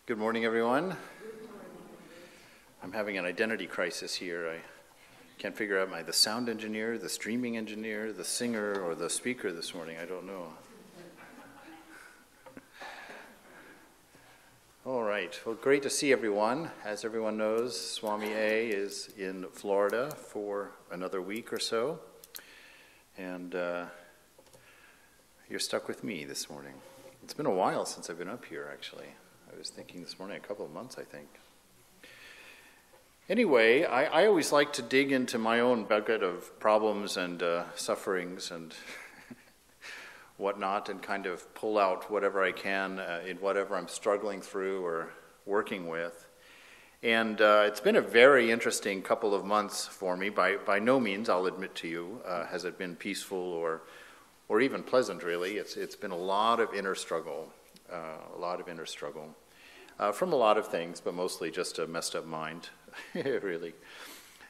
Good morning, everyone. I'm having an identity crisis here. I can't figure out, am I the sound engineer, the streaming engineer, the singer, or the speaker this morning? I don't know. All right. Well, great to see everyone. As everyone knows, Swami A is in Florida for another week or so. And you're stuck with me this morning. It's been a while since I've been up here, actually. I was thinking this morning, a couple of months, I think. Anyway, I always like to dig into my own bucket of problems and sufferings and whatnot and kind of pull out whatever I can in whatever I'm struggling through or working with. And it's been a very interesting couple of months for me. By no means, I'll admit to you, has it been peaceful or even pleasant, really. It's been a lot of inner struggle, from a lot of things, but mostly just a messed up mind, really.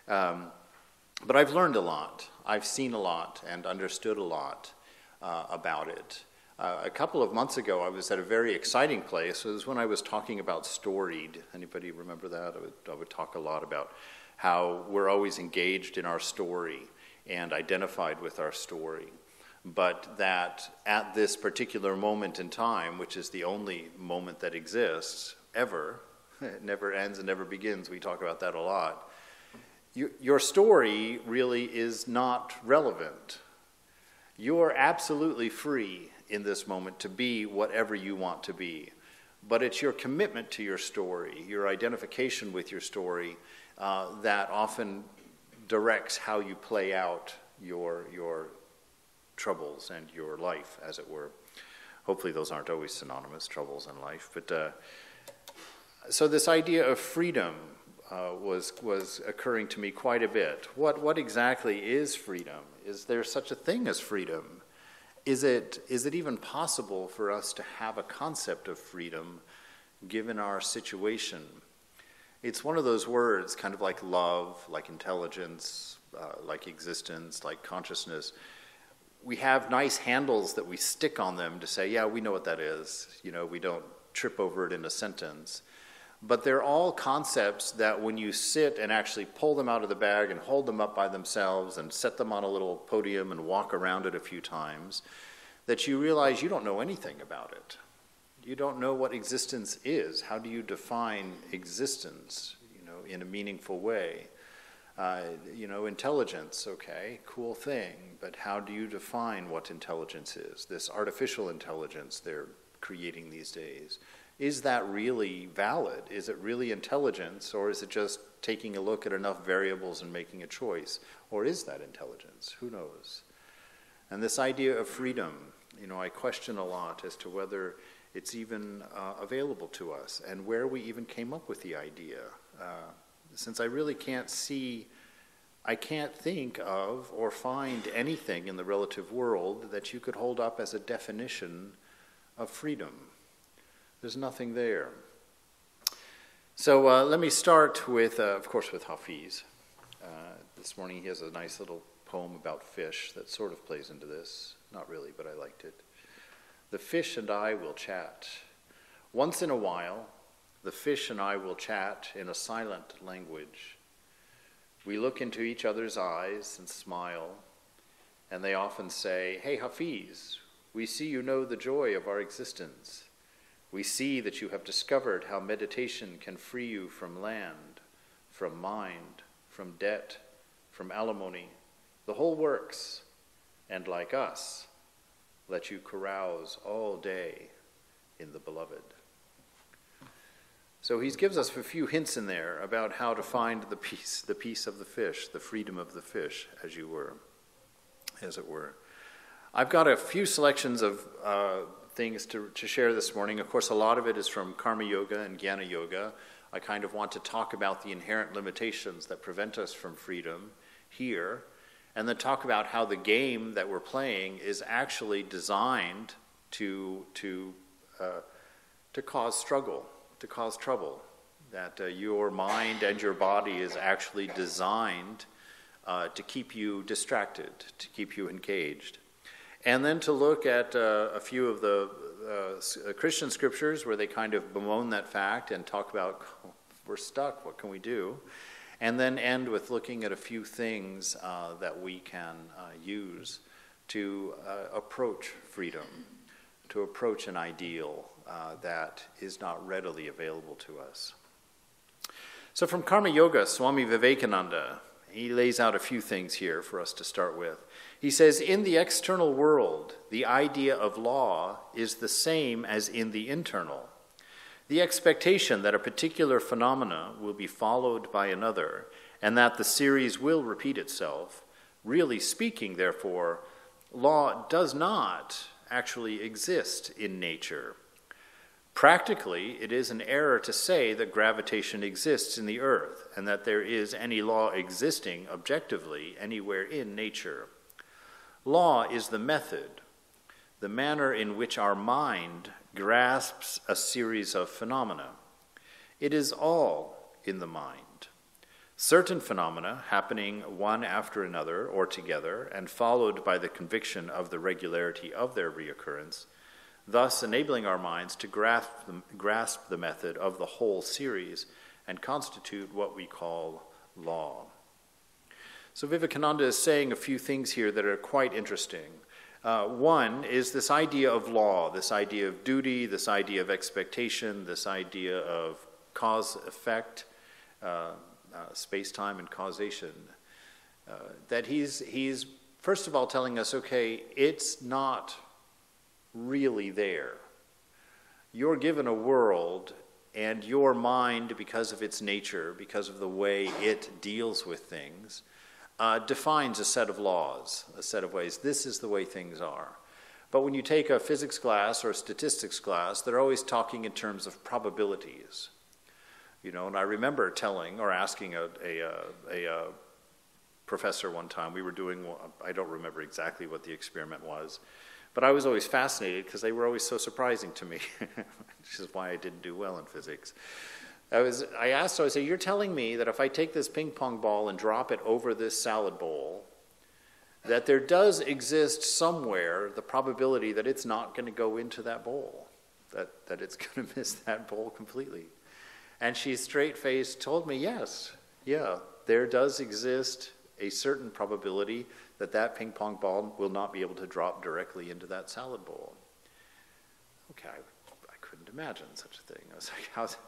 But I've learned a lot. I've seen a lot and understood a lot about it. A couple of months ago, I was at a very exciting place. It was when I was talking about storied. Anybody remember that? I would talk a lot about how we're always engaged in our story and identified with our story. But that at this particular moment in time, which is the only moment that exists ever, it never ends and never begins, we talk about that a lot, your story really is not relevant. You're absolutely free in this moment to be whatever you want to be. But it's your commitment to your story, your identification with your story, that often directs how you play out your troubles and your life, as it were. Hopefully those aren't always synonymous, troubles and life. But so this idea of freedom was occurring to me quite a bit. What exactly is freedom? Is there such a thing as freedom? Is it even possible for us to have a concept of freedom given our situation? It's one of those words, kind of like love, like intelligence, like existence, like consciousness. We have nice handles that we stick on them to say, yeah, we know what that is. You know, we don't trip over it in a sentence. But they're all concepts that when you sit and actually pull them out of the bag and hold them up by themselves and set them on a little podium and walk around it a few times, that you realize you don't know anything about it. You don't know what existence is. How do you define existence, in a meaningful way? Intelligence, okay, cool thing, but how do you define what intelligence is? This artificial intelligence they're creating these days. Is that really valid? Is it really intelligence, or is it just taking a look at enough variables and making a choice? Or is that intelligence? Who knows? And this idea of freedom, I question a lot as to whether it's even available to us and where we even came up with the idea. Since I really I can't think of or find anything in the relative world that you could hold up as a definition of freedom. There's nothing there. So let me start with, of course, with Hafiz. This morning he has a nice little poem about fish that sort of plays into this. Not really, but I liked it. The fish and I will chat. Once in a while, the fish and I will chat in a silent language. We look into each other's eyes and smile, and they often say, "Hey, Hafiz, we see you know the joy of our existence. We see that you have discovered how meditation can free you from land, from mind, from debt, from alimony, the whole works, and like us, let you carouse all day in the beloved." So he gives us a few hints in there about how to find the peace of the fish, the freedom of the fish, as it were. I've got a few selections of things to share this morning. Of course, a lot of it is from Karma Yoga and Jnana Yoga. I kind of want to talk about the inherent limitations that prevent us from freedom here, and then talk about how the game that we're playing is actually designed to cause struggle, to cause trouble, that your mind and your body is actually designed to keep you distracted, to keep you engaged. And then to look at a few of the Christian scriptures where they kind of bemoan that fact and talk about, oh, we're stuck, what can we do? And then end with looking at a few things that we can use to approach freedom, to approach an ideal that is not readily available to us. So from Karma Yoga, Swami Vivekananda, he lays out a few things here for us to start with. He says, in the external world, the idea of law is the same as in the internal. The expectation that a particular phenomena will be followed by another, and that the series will repeat itself. Really speaking, therefore, law does not actually exist in nature. Practically, it is an error to say that gravitation exists in the earth and that there is any law existing objectively anywhere in nature. Law is the method, the manner in which our mind grasps a series of phenomena. It is all in the mind. Certain phenomena happening one after another or together and followed by the conviction of the regularity of their reoccurrence, thus enabling our minds to grasp the method of the whole series and constitute what we call law. So Vivekananda is saying a few things here that are quite interesting. One is this idea of law, this idea of duty, this idea of expectation, this idea of cause-effect, space-time and causation. That he's first of all telling us, okay, it's not really there. You're given a world, and your mind, because of its nature, because of the way it deals with things, defines a set of laws, a set of ways. This is the way things are. But when you take a physics class or a statistics class, they're always talking in terms of probabilities. You know, and I remember telling or asking a professor one time, we were doing, I don't remember exactly what the experiment was, but I was always fascinated because they were always so surprising to me, which is why I didn't do well in physics. I asked, I said, you're telling me that if I take this ping pong ball and drop it over this salad bowl, that there does exist somewhere the probability that it's not going to go into that bowl, that it's going to miss that bowl completely. And she straight-faced told me, yes, yeah, there does exist a certain probability that that ping pong ball will not be able to drop directly into that salad bowl. Okay, I couldn't imagine such a thing. I was like,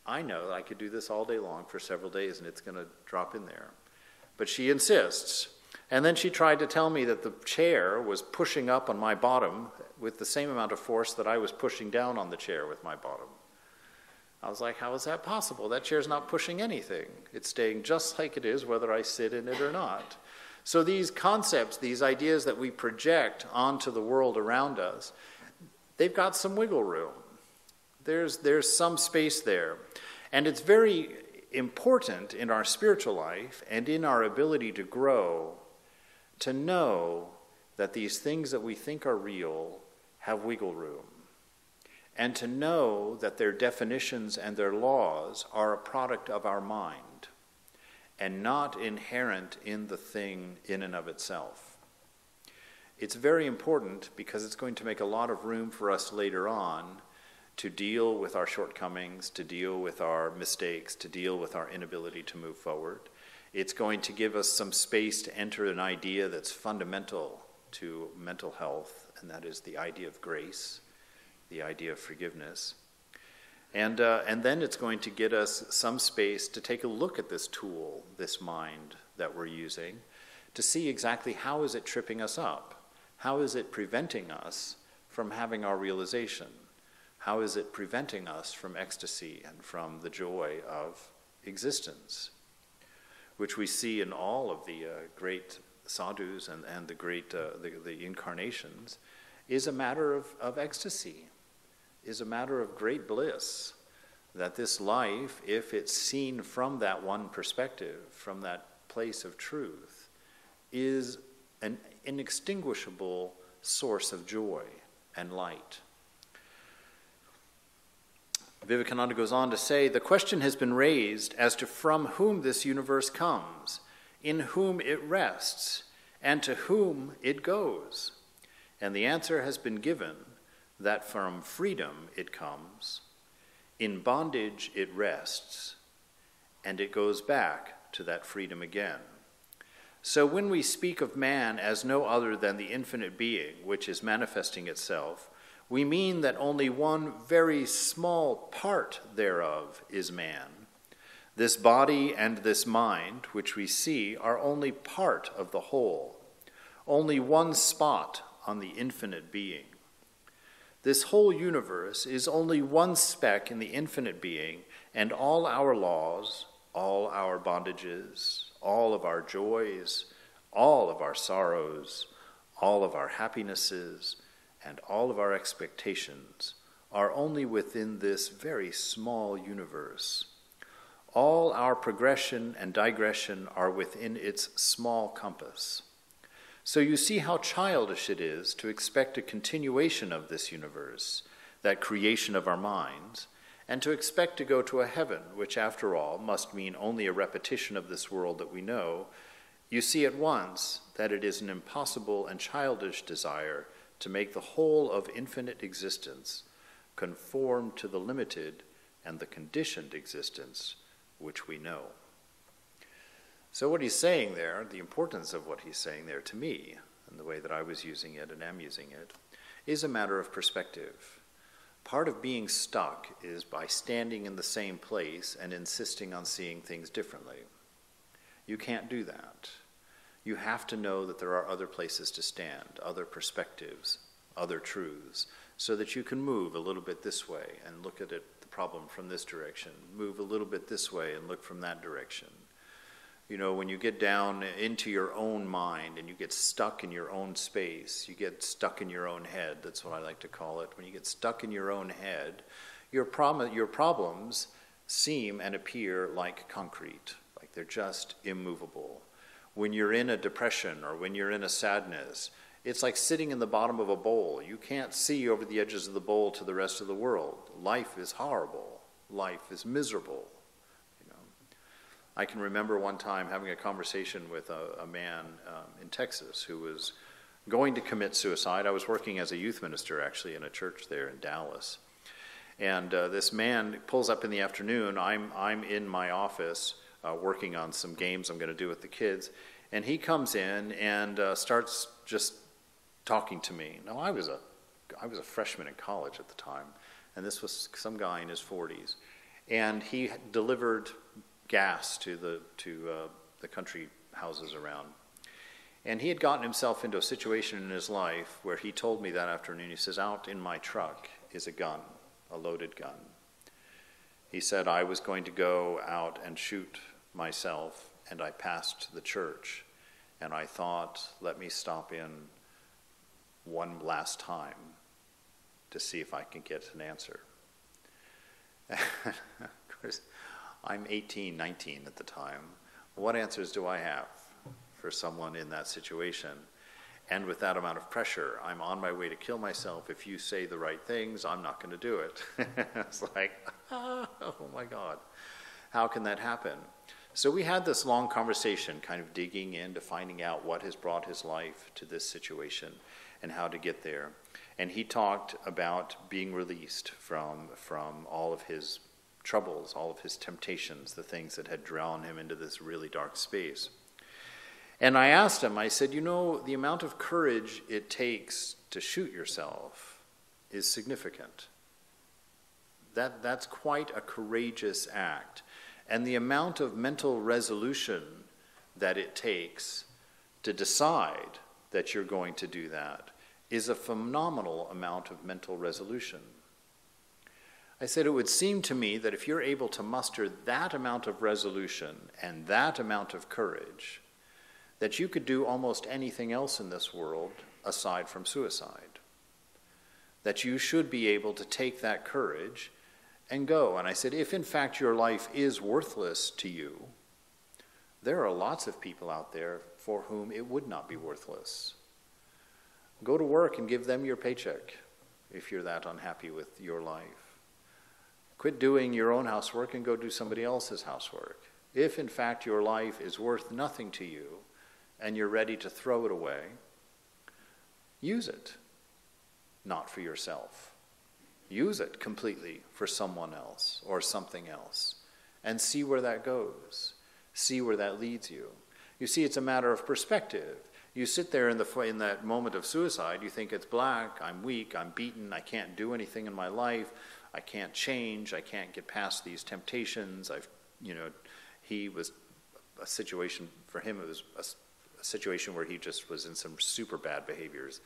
I know that I could do this all day long for several days and it's going to drop in there. But she insists. And then she tried to tell me that the chair was pushing up on my bottom with the same amount of force that I was pushing down on the chair with my bottom. I was like, how is that possible? That chair's not pushing anything. It's staying just like it is whether I sit in it or not. So these concepts, these ideas that we project onto the world around us, they've got some wiggle room. There's some space there. And it's very important in our spiritual life and in our ability to grow to know that these things that we think are real have wiggle room. And to know that their definitions and their laws are a product of our mind and not inherent in the thing in and of itself. It's very important because it's going to make a lot of room for us later on to deal with our shortcomings, to deal with our mistakes, to deal with our inability to move forward. It's going to give us some space to enter an idea that's fundamental to mental health, and that is the idea of grace, the idea of forgiveness. And then it's going to get us some space to take a look at this tool, this mind that we're using, to see exactly how is it tripping us up? How is it preventing us from having our realization? How is it preventing us from ecstasy and from the joy of existence, which we see in all of the great sadhus and the great the incarnations, is a matter of ecstasy, is a matter of great bliss, that this life, if it's seen from that one perspective, from that place of truth, is an inextinguishable source of joy and light. Vivekananda goes on to say, the question has been raised as to from whom this universe comes, in whom it rests, and to whom it goes. And the answer has been given that from freedom it comes, in bondage it rests, and it goes back to that freedom again. So when we speak of man as no other than the infinite being which is manifesting itself, we mean that only one very small part thereof is man. This body and this mind, which we see, are only part of the whole, only one spot on the infinite being. This whole universe is only one speck in the infinite being, and all our laws, all our bondages, all of our joys, all of our sorrows, all of our happinesses, and all of our expectations are only within this very small universe. All our progression and digression are within its small compass. So you see how childish it is to expect a continuation of this universe, that creation of our minds, and to expect to go to a heaven, which after all must mean only a repetition of this world that we know. You see at once that it is an impossible and childish desire to make the whole of infinite existence conform to the limited and the conditioned existence which we know. So what he's saying there, the importance of what he's saying there to me, and the way that I was using it and am using it, is a matter of perspective. Part of being stuck is by standing in the same place and insisting on seeing things differently. You can't do that. You have to know that there are other places to stand, other perspectives, other truths, so that you can move a little bit this way and look at it, the problem from this direction, move a little bit this way and look from that direction. You know, when you get down into your own mind and you get stuck in your own space, you get stuck in your own head, that's what I like to call it. When you get stuck in your own head, your problems seem and appear like concrete, like they're just immovable. When you're in a depression or when you're in a sadness, it's like sitting in the bottom of a bowl. You can't see over the edges of the bowl to the rest of the world. Life is horrible. Life is miserable. I can remember one time having a conversation with a man in Texas who was going to commit suicide. I was working as a youth minister, actually, in a church there in Dallas. And this man pulls up in the afternoon. I'm in my office working on some games I'm going to do with the kids. And he comes in and starts just talking to me. Now, I was a freshman in college at the time, and this was some guy in his 40s. And he delivered gas to the country houses around. And he had gotten himself into a situation in his life where he told me that afternoon, he says, out in my truck is a gun, a loaded gun. He said, I was going to go out and shoot myself, and I passed the church, and I thought, let me stop in one last time to see if I can get an answer. Of course, I'm 18, 19 at the time. What answers do I have for someone in that situation? And with that amount of pressure, I'm on my way to kill myself. If you say the right things, I'm not going to do it. It's like, oh my God, how can that happen? So we had this long conversation, kind of digging into finding out what has brought his life to this situation and how to get there. And he talked about being released from all of his troubles, all of his temptations, the things that had drawn him into this really dark space. And I asked him, I said, you know, the amount of courage it takes to shoot yourself is significant. That's quite a courageous act. And the amount of mental resolution that it takes to decide that you're going to do that is a phenomenal amount of mental resolution. I said, it would seem to me that if you're able to muster that amount of resolution and that amount of courage, that you could do almost anything else in this world aside from suicide. That you should be able to take that courage and go. And I said, if in fact your life is worthless to you, there are lots of people out there for whom it would not be worthless. Go to work and give them your paycheck if you're that unhappy with your life. Quit doing your own housework and go do somebody else's housework. If in fact your life is worth nothing to you and you're ready to throw it away, use it. not for yourself. Use it completely for someone else or something else, and see where that goes. See where that leads you. You see, it's a matter of perspective. You sit there in that moment of suicide, you think it's black, I'm weak, I'm beaten, I can't do anything in my life, I can't change, I can't get past these temptations. He was a situation, for him it was a situation where he just was in some super bad behaviors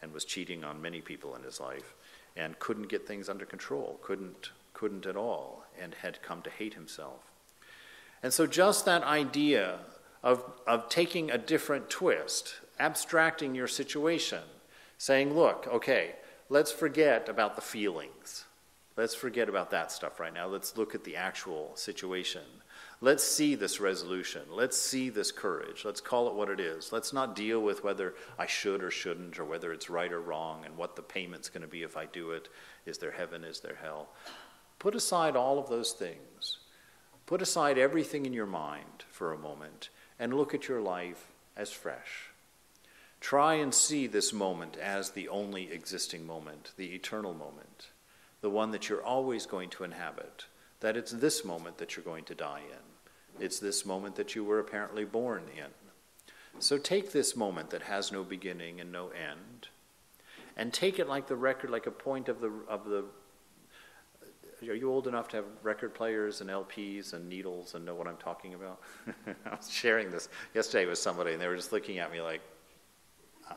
and was cheating on many people in his life and couldn't get things under control, couldn't at all, and had come to hate himself. And so just that idea of taking a different twist, abstracting your situation, saying, look, okay, let's forget about the feelings. Let's forget about that stuff right now. Let's look at the actual situation. Let's see this resolution. Let's see this courage. Let's call it what it is. Let's not deal with whether I should or shouldn't, or whether it's right or wrong, and what the payment's going to be if I do it. Is there heaven? Is there hell? Put aside all of those things. Put aside everything in your mind for a moment and look at your life as fresh. Try and see this moment as the only existing moment, the eternal moment, the one that you're always going to inhabit, that it's this moment that you're going to die in. It's this moment that you were apparently born in. So take this moment that has no beginning and no end, and take it like the record, like a point of the. Are you old enough to have record players and LPs and needles and know what I'm talking about? I was sharing this yesterday with somebody, and they were just looking at me like,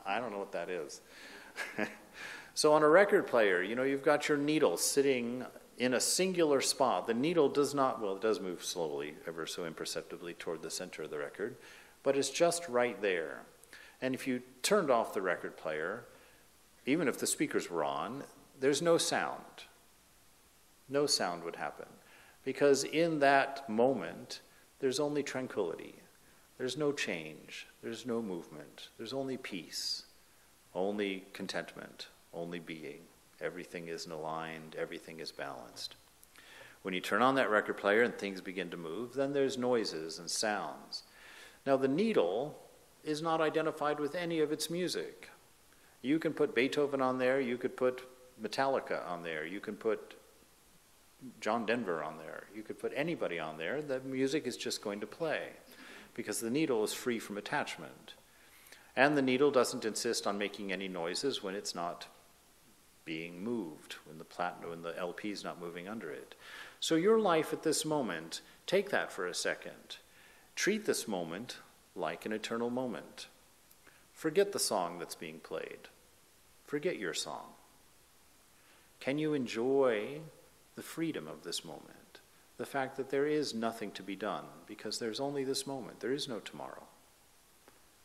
I don't know what that is. So on a record player, you've got your needle sitting in a singular spot. The needle does not, well, it does move slowly, ever so imperceptibly toward the center of the record, but it's just right there. And if you turned off the record player, even if the speakers were on, there's no sound. No sound would happen, because in that moment, there's only tranquility. There's no change. There's no movement. There's only peace, only contentment, only being. Everything is aligned. Everything is balanced. When you turn on that record player and things begin to move, then there's noises and sounds. Now, the needle is not identified with any of its music. You can put Beethoven on there. You could put Metallica on there. You can put John Denver on there. You could put anybody on there. The music is just going to play because the needle is free from attachment. And the needle doesn't insist on making any noises when it's not being moved, when the LP is not moving under it. So your life at this moment, take that for a second. Treat this moment like an eternal moment. Forget the song that's being played. Forget your song. Can you enjoy the freedom of this moment, the fact that there is nothing to be done because there's only this moment. There is no tomorrow.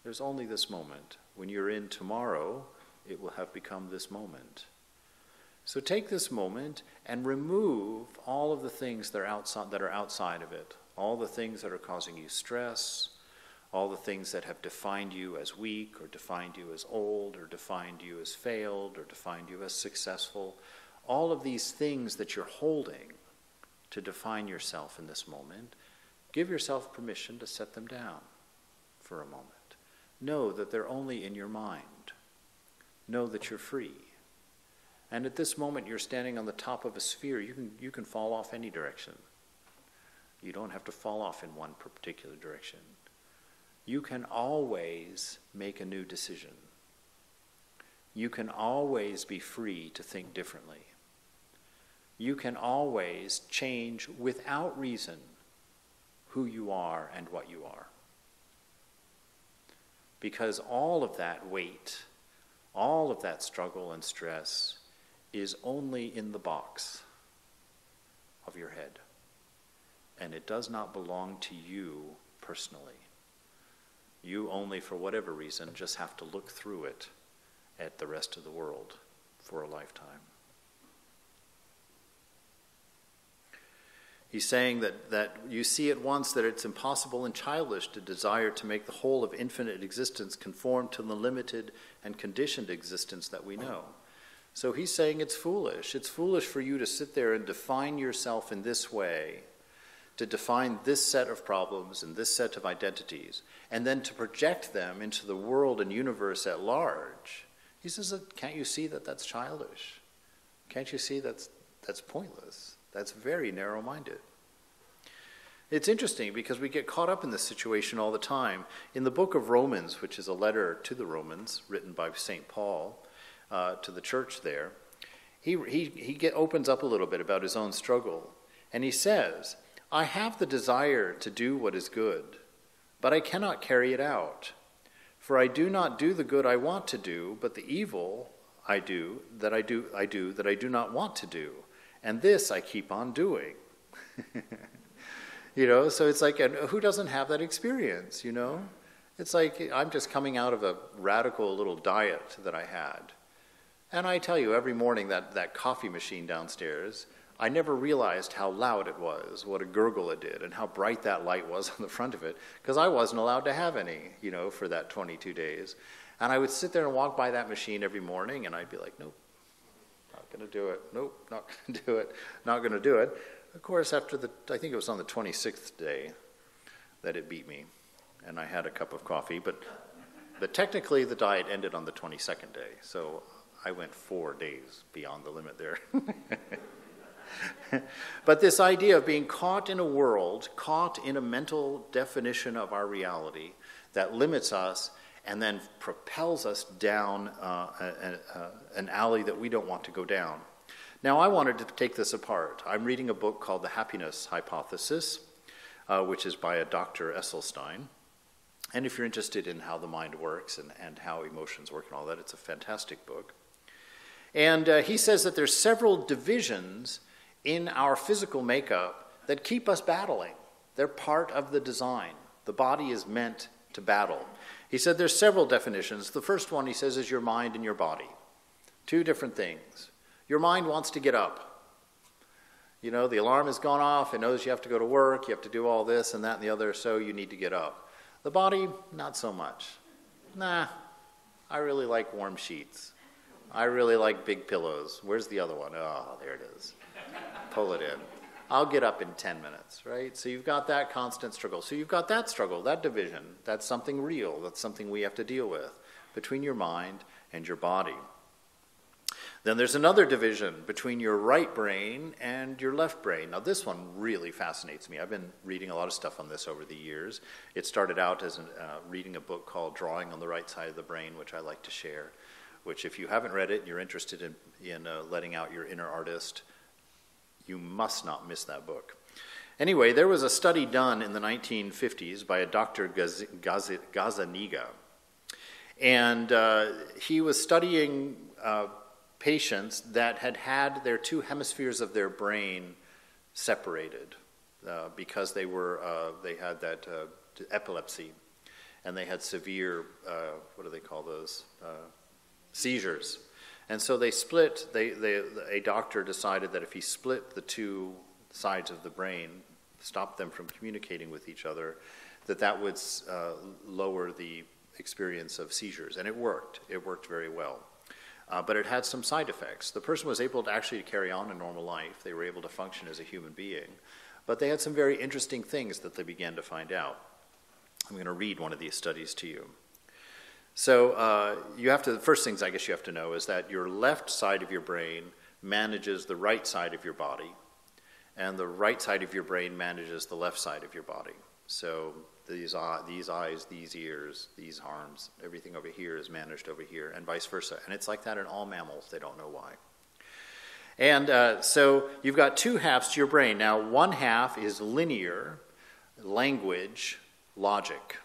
There's only this moment. When you're in tomorrow, it will have become this moment. So take this moment and remove all of the things that are outside of it, all the things that are causing you stress, all the things that have defined you as weak or defined you as old or defined you as failed or defined you as successful. All of these things that you're holding to define yourself in this moment, give yourself permission to set them down for a moment. Know that they're only in your mind. Know that you're free. And at this moment, you're standing on the top of a sphere. You can fall off any direction. You don't have to fall off in one particular direction. You can always make a new decision. You can always be free to think differently. You can always change without reason who you are and what you are. Because all of that weight, all of that struggle and stress is only in the box of your head. And it does not belong to you personally. You only, for whatever reason, just have to look through it at the rest of the world for a lifetime. He's saying that you see at once that it's impossible and childish to desire to make the whole of infinite existence conform to the limited and conditioned existence that we know. So he's saying it's foolish. It's foolish for you to sit there and define yourself in this way, to define this set of problems and this set of identities, and then to project them into the world and universe at large. He says, can't you see that that's childish? Can't you see that's pointless? That's very narrow-minded. It's interesting because we get caught up in this situation all the time. In the book of Romans, which is a letter to the Romans written by St. Paul to the church there, he opens up a little bit about his own struggle. And he says, I have the desire to do what is good, but I cannot carry it out. For I do not do the good I want to do, but the evil I do that I do not want to do. And this I keep on doing. So it's like, and who doesn't have that experience, It's like I'm just coming out of a radical little diet that I had. And I tell you, every morning that coffee machine downstairs, I never realized how loud it was, what a gurgle it did, and how bright that light was on the front of it, because I wasn't allowed to have any, for that 22 days. And I would sit there and walk by that machine every morning, and I'd be like, nope, not going to do it. Nope, not going to do it. Not going to do it. Of course, I think it was on the 26th day that it beat me, and I had a cup of coffee, but technically the diet ended on the 22nd day, so I went 4 days beyond the limit there. But this idea of being caught in a world, caught in a mental definition of our reality that limits us and then propels us down an alley that we don't want to go down. Now, I wanted to take this apart. I'm reading a book called The Happiness Hypothesis, which is by a Dr. Esselstyn. And if you're interested in how the mind works and how emotions work and all that, it's a fantastic book. And he says that there's several divisions in our physical makeup that keep us battling. They're part of the design. The body is meant to battle. He said there's several definitions. The first one, he says, is your mind and your body. Two different things. Your mind wants to get up. The alarm has gone off. It knows you have to go to work. You have to do all this and that and the other, so you need to get up. The body, not so much. Nah, I really like warm sheets. I really like big pillows. Where's the other one? Oh, there it is. Pull it in. I'll get up in 10 minutes, right? So you've got that constant struggle. So you've got that struggle, that division. That's something real. That's something we have to deal with between your mind and your body. Then there's another division between your right brain and your left brain. Now this one really fascinates me. I've been reading a lot of stuff on this over the years. It started out as reading a book called Drawing on the Right Side of the Brain, which I like to share, which if you haven't read it and you're interested in letting out your inner artist, you must not miss that book. Anyway, there was a study done in the 1950s by a Dr. Gazzaniga. And he was studying patients that had their two hemispheres of their brain separated because they had that epilepsy, and they had severe, what do they call those, seizures. And so they split, a doctor decided that if he split the two sides of the brain, stopped them from communicating with each other, that would lower the experience of seizures. And it worked. It worked very well. But it had some side effects. The person was able to actually carry on a normal life. They were able to function as a human being. But they had some very interesting things that they began to find out. I'm going to read one of these studies to you. So the first things I guess you have to know is that your left side of your brain manages the right side of your body, and the right side of your brain manages the left side of your body. So these eyes, these ears, these arms, everything over here is managed over here, and vice versa. And it's like that in all mammals. They don't know why. And so you've got two halves to your brain. Now, one half is linear, language, logic.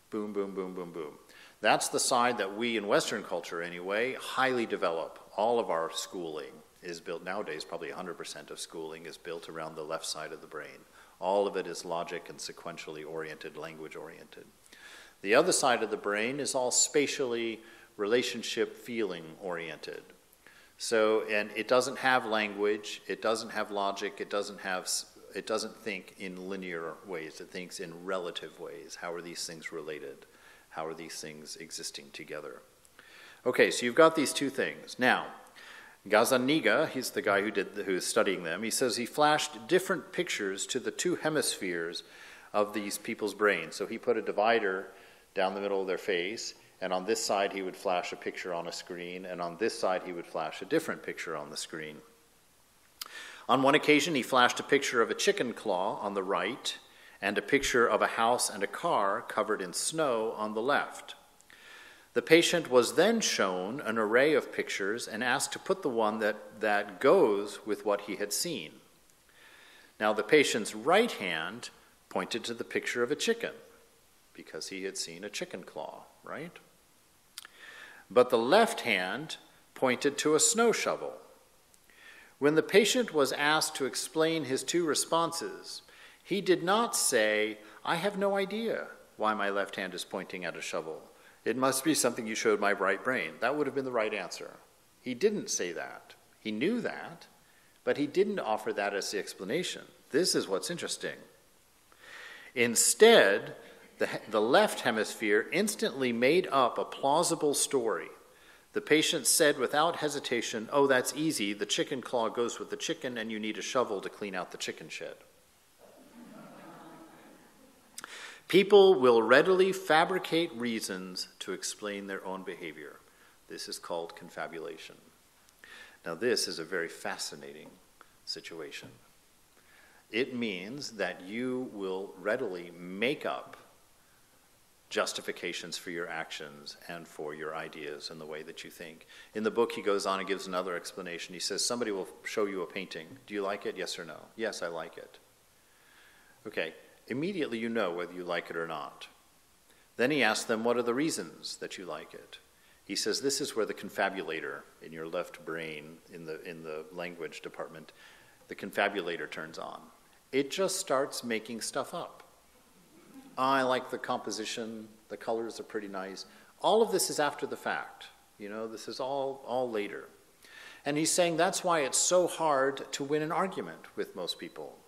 Boom, boom, boom, boom, boom. That's the side that we in Western culture, anyway, highly develop. All of our schooling is built nowadays, probably 100% of schooling is built around the left side of the brain. All of it is logic and sequentially oriented, language oriented. The other side of the brain is all spatially, relationship, feeling oriented. So, and it doesn't have language, it doesn't have logic, it doesn't think in linear ways, it thinks in relative ways. How are these things related? How are these things existing together? Okay, so you've got these two things. Now, Gazzaniga, he's the guy who's studying them, he says he flashed different pictures to the two hemispheres of these people's brains. So he put a divider down the middle of their face, And on this side, he would flash a picture on a screen, and on this side, he would flash a different picture on the screen. On one occasion, he flashed a picture of a chicken claw on the right and a picture of a house and a car covered in snow on the left. The patient was then shown an array of pictures and asked to put the one that goes with what he had seen. Now, the patient's right hand pointed to the picture of a chicken because he had seen a chicken claw, right? But the left hand pointed to a snow shovel. When the patient was asked to explain his two responses, he did not say, "I have no idea why my left hand is pointing at a shovel. It must be something you showed my right brain." That would have been the right answer. He didn't say that. He knew that, but he didn't offer that as the explanation. This is what's interesting. Instead, the left hemisphere instantly made up a plausible story. The patient said without hesitation, "Oh, that's easy. The chicken claw goes with the chicken, and you need a shovel to clean out the chicken shed." People will readily fabricate reasons to explain their own behavior. This is called confabulation. Now, this is a very fascinating situation. It means that you will readily make up justifications for your actions and for your ideas and the way that you think. In the book, he goes on and gives another explanation. He says, somebody will show you a painting. Do you like it? Yes or no? Yes, I like it. Okay, immediately you know whether you like it or not. Then he asks them, what are the reasons that you like it? He says, this is where the confabulator in your left brain, in the language department, the confabulator turns on. It just starts making stuff up. I like the composition, the colors are pretty nice. All of this is after the fact. You know, this is all later. And he's saying that's why it's so hard to win an argument with most people.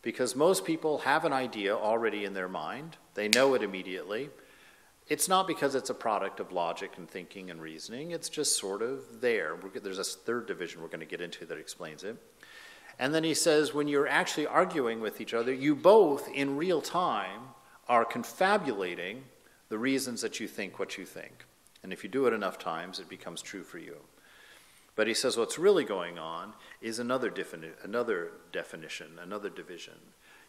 Because most people have an idea already in their mind. They know it immediately. It's not because it's a product of logic and thinking and reasoning. It's just sort of there. There's a third division we're going to get into that explains it. And then he says when you're actually arguing with each other, you both, in real time, are confabulating the reasons that you think what you think. And if you do it enough times, it becomes true for you. But he says what's really going on is another definition, another division.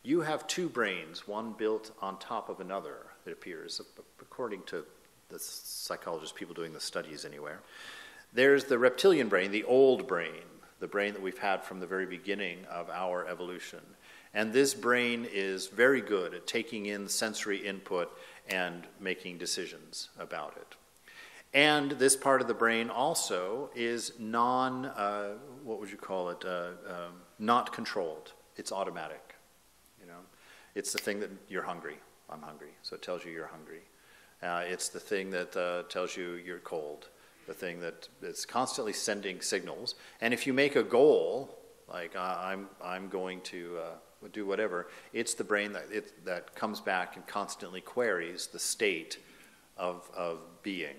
You have two brains, one built on top of another, it appears, according to the psychologists, people doing the studies anywhere. There's the reptilian brain, the old brain, the brain that we've had from the very beginning of our evolution. And this brain is very good at taking in sensory input and making decisions about it. And this part of the brain also is not controlled. It's automatic. You know, it's the thing that you're hungry. I'm hungry, so it tells you you're hungry. It's the thing that tells you you're cold. The thing that is constantly sending signals. And if you make a goal, like I'm going to do whatever, it's the brain that comes back and constantly queries the state of being.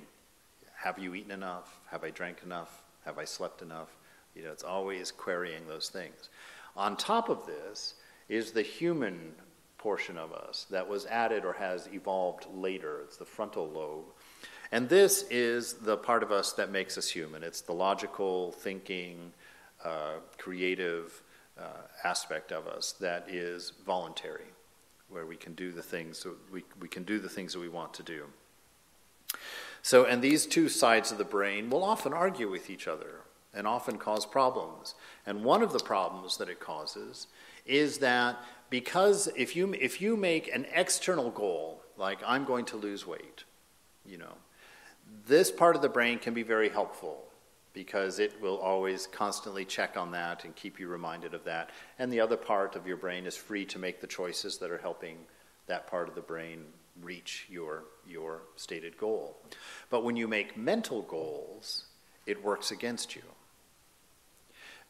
Have you eaten enough? Have I drank enough? Have I slept enough? You know, it's always querying those things. On top of this is the human portion of us that was added or has evolved later. It's the frontal lobe. And this is the part of us that makes us human. It's the logical, thinking, creative aspect of us that is voluntary, where we can do the things we can do the things that we want to do. So, and these two sides of the brain will often argue with each other and often cause problems. And one of the problems that it causes is that because if you make an external goal, like I'm going to lose weight, you know, this part of the brain can be very helpful because it will always constantly check on that and keep you reminded of that. And the other part of your brain is free to make the choices that are helping that part of the brain reach your stated goal. But when you make mental goals, it works against you.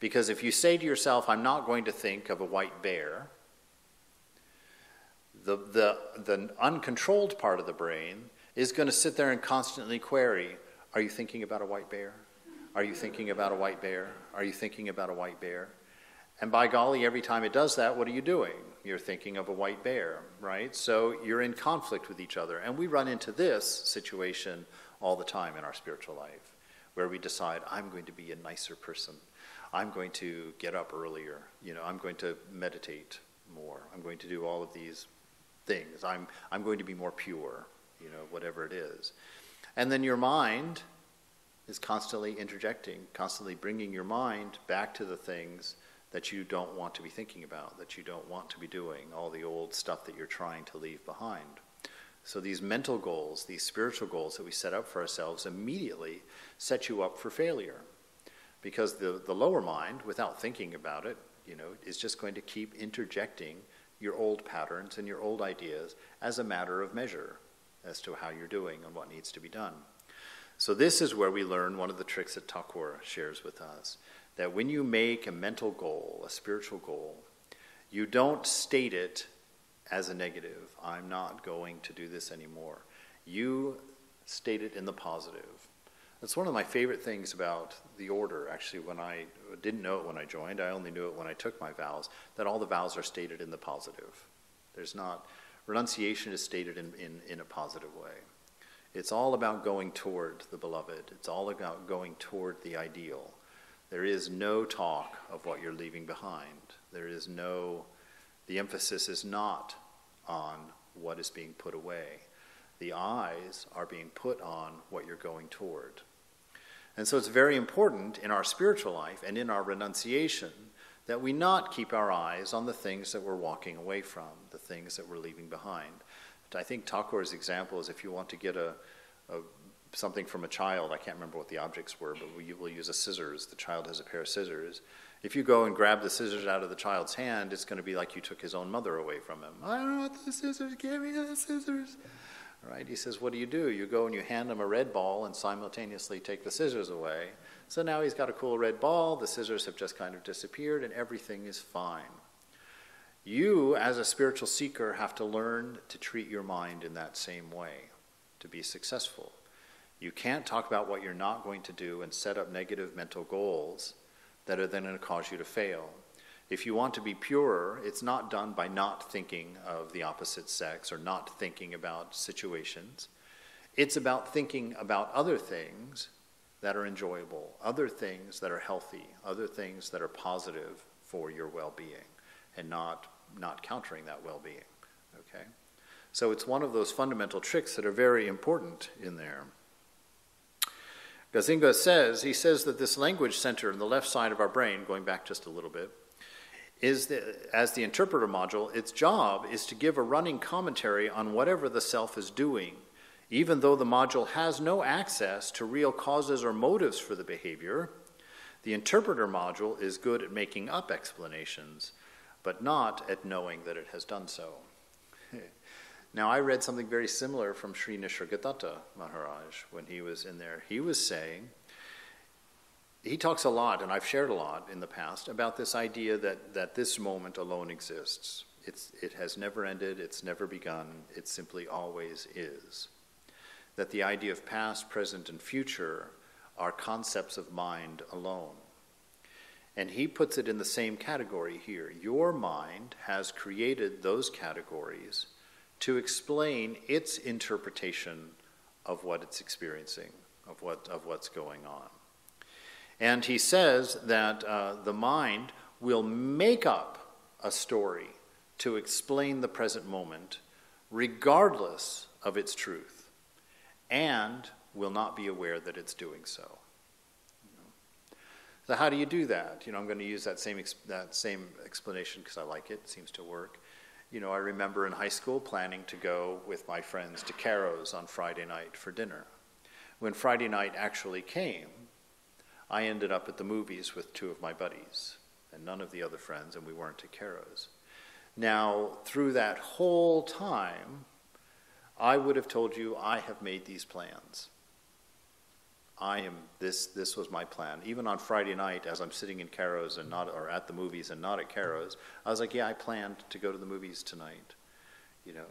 Because if you say to yourself, I'm not going to think of a white bear, the uncontrolled part of the brain is going to sit there and constantly query, are you thinking about a white bear? Are you thinking about a white bear? Are you thinking about a white bear? And by golly, every time it does that, what are you doing? You're thinking of a white bear, right? So you're in conflict with each other. And we run into this situation all the time in our spiritual life, where we decide, I'm going to be a nicer person. I'm going to get up earlier. I'm going to meditate more. I'm going to do all of these things. I'm going to be more pure, whatever it is. And then your mind is constantly interjecting, constantly bringing your mind back to the things that you don't want to be thinking about, that you don't want to be doing, all the old stuff that you're trying to leave behind. So these mental goals, these spiritual goals that we set up for ourselves immediately set you up for failure. Because the lower mind, without thinking about it, is just going to keep interjecting your old patterns and your old ideas as a matter of measure as to how you're doing and what needs to be done. So this is where we learn one of the tricks that Thakur shares with us, that when you make a mental goal, a spiritual goal, you don't state it as a negative. I'm not going to do this anymore. You state it in the positive. That's one of my favorite things about the order, actually, when I didn't know it when I joined. I only knew it when I took my vows, that all the vows are stated in the positive. Renunciation is stated in a positive way. It's all about going toward the beloved. It's all about going toward the ideal. There is no talk of what you're leaving behind. The emphasis is not on what is being put away. The eyes are being put on what you're going toward. And so it's very important in our spiritual life and in our renunciation that we not keep our eyes on the things that we're walking away from, the things that we're leaving behind. I think Thakur's example is if you want to get something from a child, I can't remember what the objects were, but we'll use a scissors. The child has a pair of scissors. If you go and grab the scissors out of the child's hand, it's going to be like you took his own mother away from him. I don't want the scissors, give me the scissors. Right? He says, what do? You go and you hand him a red ball and simultaneously take the scissors away. So now he's got a cool red ball, the scissors have just kind of disappeared, and everything is fine. You, as a spiritual seeker, have to learn to treat your mind in that same way to be successful. You can't talk about what you're not going to do and set up negative mental goals that are then going to cause you to fail. If you want to be purer, it's not done by not thinking of the opposite sex or not thinking about situations. It's about thinking about other things that are enjoyable, other things that are healthy, other things that are positive for your well-being, and not countering that well-being, okay? So it's one of those fundamental tricks that are very important in there. Gazinga says that this language center in the left side of our brain, going back just a little bit, as the interpreter module, its job is to give a running commentary on whatever the self is doing, even though the module has no access to real causes or motives for the behavior. The interpreter module is good at making up explanations, but not at knowing that it has done so. Now, I read something very similar from Sri Nisargadatta Maharaj when he was in there. He was saying, he talks a lot, and I've shared a lot in the past, about this idea that this moment alone exists. It has never ended, it's never begun, it simply always is. That the idea of past, present, and future are concepts of mind alone. And he puts it in the same category here. Your mind has created those categories to explain its interpretation of what it's experiencing, of what's going on. And he says that the mind will make up a story to explain the present moment, regardless of its truth, and will not be aware that it's doing so. So how do you do that? I'm going to use that same explanation because I like it. It seems to work. I remember in high school planning to go with my friends to Caro's on Friday night for dinner. When Friday night actually came, I ended up at the movies with two of my buddies and none of the other friends, and we weren't at Caro's. Now, through that whole time, I would have told you I have made these plans. This was my plan. Even on Friday night, as I'm sitting in Caro's or at the movies and not at Caro's, I was like, yeah, I planned to go to the movies tonight.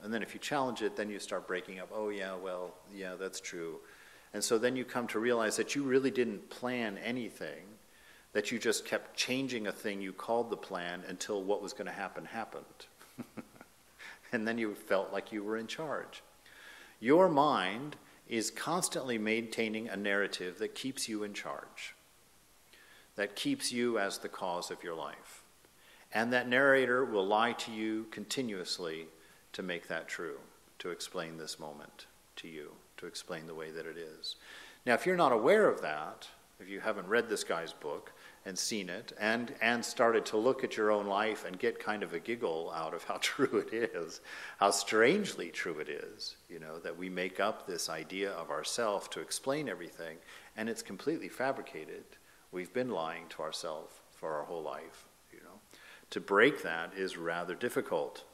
And then if you challenge it, then you start breaking up. Oh yeah, well, yeah, that's true. And so then you come to realize that you really didn't plan anything, that you just kept changing a thing you called the plan until what was going to happen happened. And then you felt like you were in charge. Your mind is constantly maintaining a narrative that keeps you in charge, that keeps you as the cause of your life. And that narrator will lie to you continuously to make that true, to explain this moment to you, to explain the way that it is. Now, if you're not aware of that, if you haven't read this guy's book and seen it and started to look at your own life and get kind of a giggle out of how true it is, how strangely true it is, that we make up this idea of ourself to explain everything, and it's completely fabricated. We've been lying to ourselves for our whole life. To break that is rather difficult.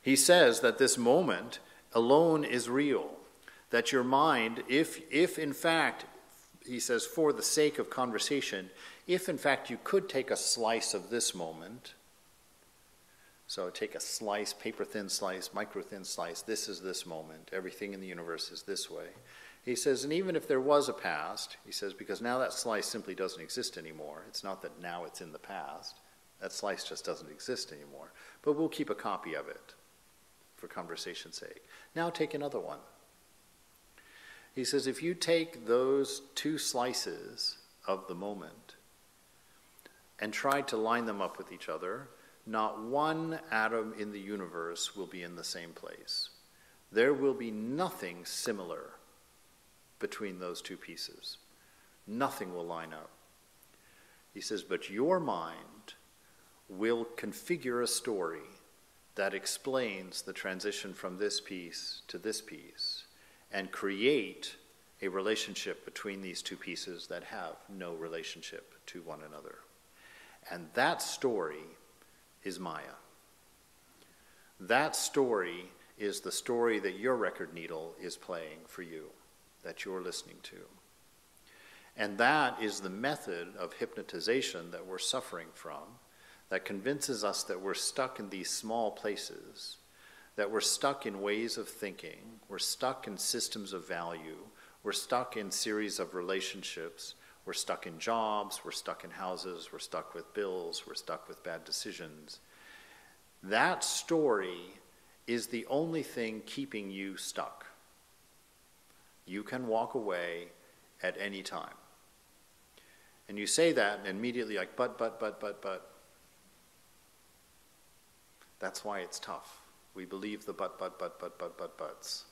He says that this moment alone is real, that your mind, if in fact, he says, for the sake of conversation, if in fact you could take a slice of this moment, so take a slice, paper-thin slice, micro-thin slice, this is this moment, everything in the universe is this way. He says, and even if there was a past, he says, because now that slice simply doesn't exist anymore. It's not that now it's in the past. That slice just doesn't exist anymore. But we'll keep a copy of it for conversation's sake. Now take another one. He says, if you take those two slices of the moment and try to line them up with each other, not one atom in the universe will be in the same place. There will be nothing similar between those two pieces. Nothing will line up. He says, but your mind will configure a story that explains the transition from this piece to this piece and create a relationship between these two pieces that have no relationship to one another. And that story is Maya. That story is the story that your record needle is playing for you, that you're listening to. And that is the method of hypnotization that we're suffering from, that convinces us that we're stuck in these small places, that we're stuck in ways of thinking, we're stuck in systems of value, we're stuck in series of relationships, we're stuck in jobs, we're stuck in houses, we're stuck with bills, we're stuck with bad decisions. That story is the only thing keeping you stuck. You can walk away at any time. And you say that and immediately like, but. That's why it's tough. We believe the buts.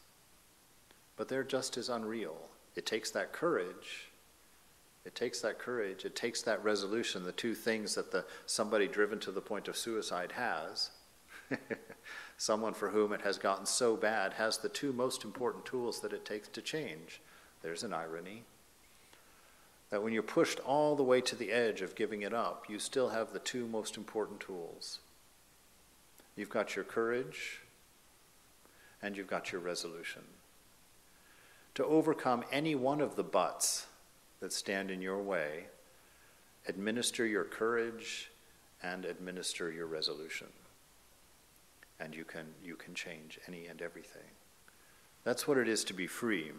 But they're just as unreal. It takes that courage. It takes that resolution, the two things that somebody driven to the point of suicide has. Someone for whom it has gotten so bad has the two most important tools that it takes to change. There's an irony. That when you're pushed all the way to the edge of giving it up, you still have the two most important tools. You've got your courage, and you've got your resolution. To overcome any one of the buts that stand in your way, administer your courage and administer your resolution. And you can change any and everything. That's what it is to be free.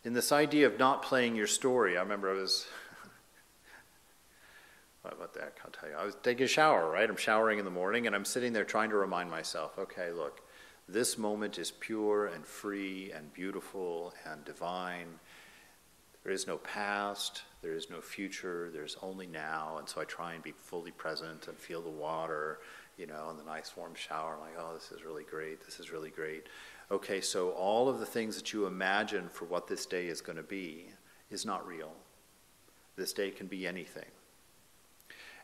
In this idea of not playing your story, I remember what about that? I'll tell you. I was taking a shower, right? I'm showering in the morning, and I'm sitting there trying to remind myself, okay, look, this moment is pure and free and beautiful and divine. There is no past, there is no future, there's only now. And so I try and be fully present and feel the water, and the nice warm shower. I'm like, oh, this is really great. This is really great. Okay, so all of the things that you imagine for what this day is going to be is not real. This day can be anything.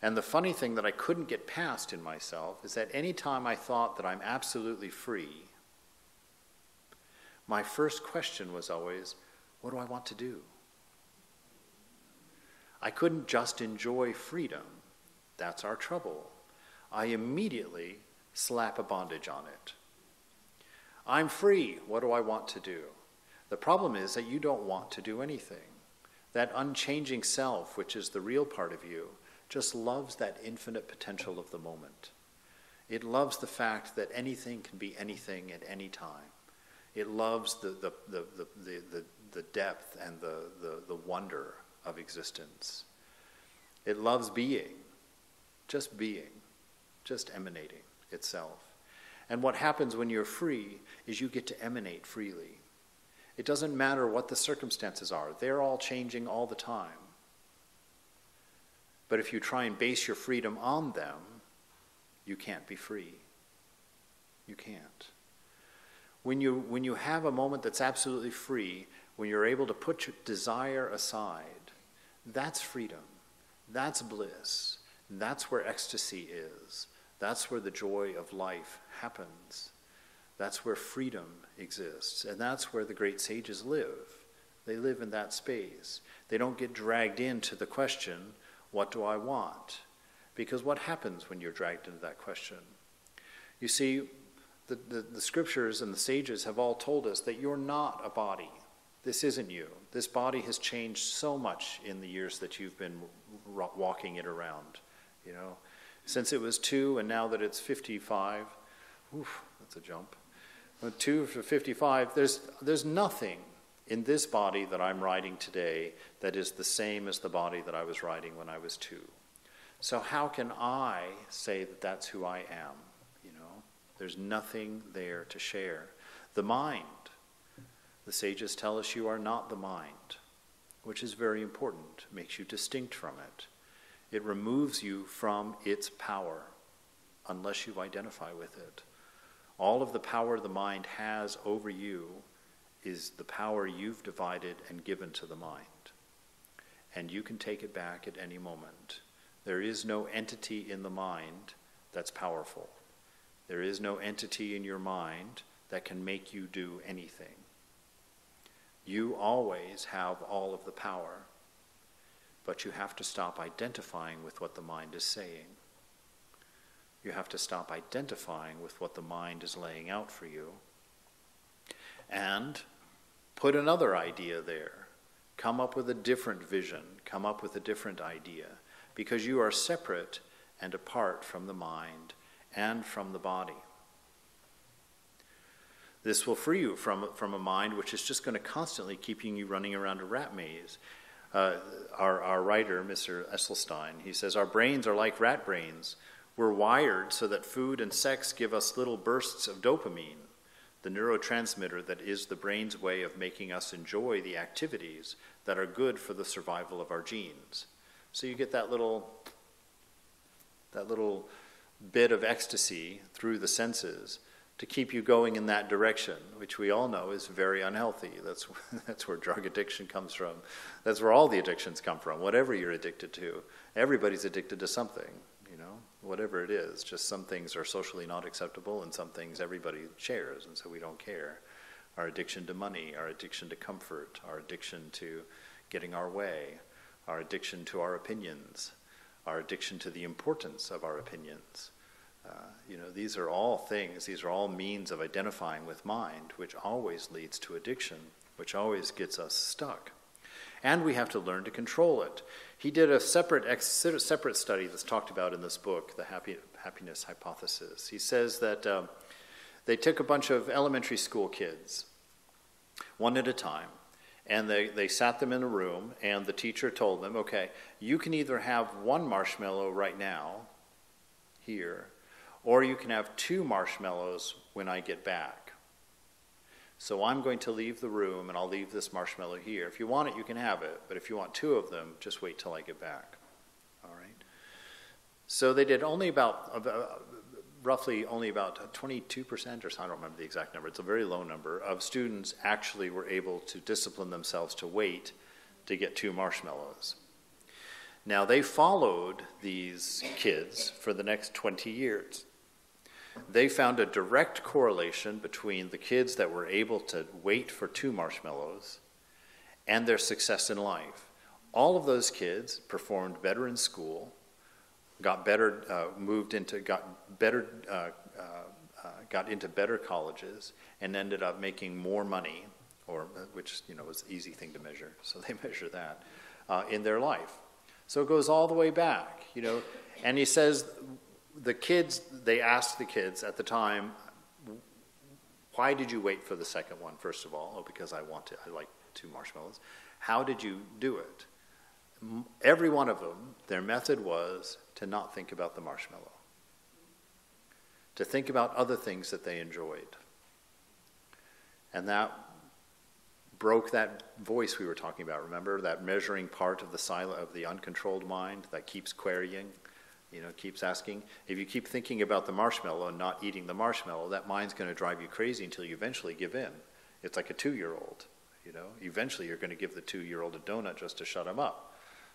And the funny thing that I couldn't get past in myself is that any time I thought that I'm absolutely free, my first question was always, what do I want to do? I couldn't just enjoy freedom. That's our trouble. I immediately slap a bondage on it. I'm free. What do I want to do? The problem is that you don't want to do anything. That unchanging self, which is the real part of you, just loves that infinite potential of the moment. It loves the fact that anything can be anything at any time. It loves the depth and the wonder of existence. It loves being, just emanating itself. And what happens when you're free is you get to emanate freely. It doesn't matter what the circumstances are. They're all changing all the time. But if you try and base your freedom on them, you can't be free. You can't. When you have a moment that's absolutely free, when you're able to put your desire aside, that's freedom. That's bliss. That's where ecstasy is. That's where the joy of life happens. That's where freedom exists. And that's where the great sages live. They live in that space. They don't get dragged into the question, what do I want? Because what happens when you're dragged into that question? You see, the scriptures and the sages have all told us that you're not a body. This isn't you. This body has changed so much in the years that you've been walking it around, you know. Since it was 2 and now that it's 55, oof, that's a jump. 2 for 55, there's nothing in this body that I'm riding today that is the same as the body that I was riding when I was 2. So how can I say that that's who I am, you know? There's nothing there to share. The mind, the sages tell us you are not the mind, which is very important, makes you distinct from it. It removes you from its power, unless you identify with it. All of the power the mind has over you is the power you've divided and given to the mind. And you can take it back at any moment. There is no entity in the mind that's powerful. There is no entity in your mind that can make you do anything. You always have all of the power, but you have to stop identifying with what the mind is saying. You have to stop identifying with what the mind is laying out for you and put another idea there. Come up with a different vision. Come up with a different idea, because you are separate and apart from the mind and from the body. This will free you from a mind which is just going to constantly keeping you running around a rat maze. Our writer, Mr. Esselstyn, he says, our brains are like rat brains. We're wired so that food and sex give us little bursts of dopamine, the neurotransmitter that is the brain's way of making us enjoy the activities that are good for the survival of our genes. So you get that little bit of ecstasy through the senses to keep you going in that direction, which we all know is very unhealthy. That's where drug addiction comes from. That's where all the addictions come from, whatever you're addicted to. Everybody's addicted to something, you know, whatever it is. Just some things are socially not acceptable and some things everybody shares, and so we don't care. Our addiction to money, our addiction to comfort, our addiction to getting our way, our addiction to our opinions, our addiction to the importance of our opinions. These are all things, these are all means of identifying with mind, which always leads to addiction, which always gets us stuck. And we have to learn to control it. He did a separate study that's talked about in this book, The Happiness Hypothesis. He says that they took a bunch of elementary school kids, one at a time, and they sat them in a room, and the teacher told them, okay, you can either have 1 marshmallow right now, here, or you can have 2 marshmallows when I get back. So I'm going to leave the room and I'll leave this marshmallow here. If you want it, you can have it, but if you want 2 of them, just wait till I get back. All right? So they did roughly only about 22%, or so, I don't remember the exact number, it's a very low number, of students actually were able to discipline themselves to wait to get 2 marshmallows. Now, they followed these kids for the next 20 years. They found a direct correlation between the kids that were able to wait for 2 marshmallows and their success in life. All of those kids performed better in school, got into better colleges, and ended up making more money, which was the easy thing to measure. So they measure that in their life. So it goes all the way back, And he says they asked the kids at the time, why did you wait for the second one, first of all? Oh, because I like 2 marshmallows. How did you do it? every one of them, their method was to not think about the marshmallow, to think about other things that they enjoyed. And that broke that voice we were talking about, remember? That measuring part of the uncontrolled mind that keeps querying, keeps asking. If you keep thinking about the marshmallow and not eating the marshmallow, that mind's going to drive you crazy until you eventually give in. It's like a 2-year-old, Eventually you're going to give the 2-year-old a donut just to shut him up,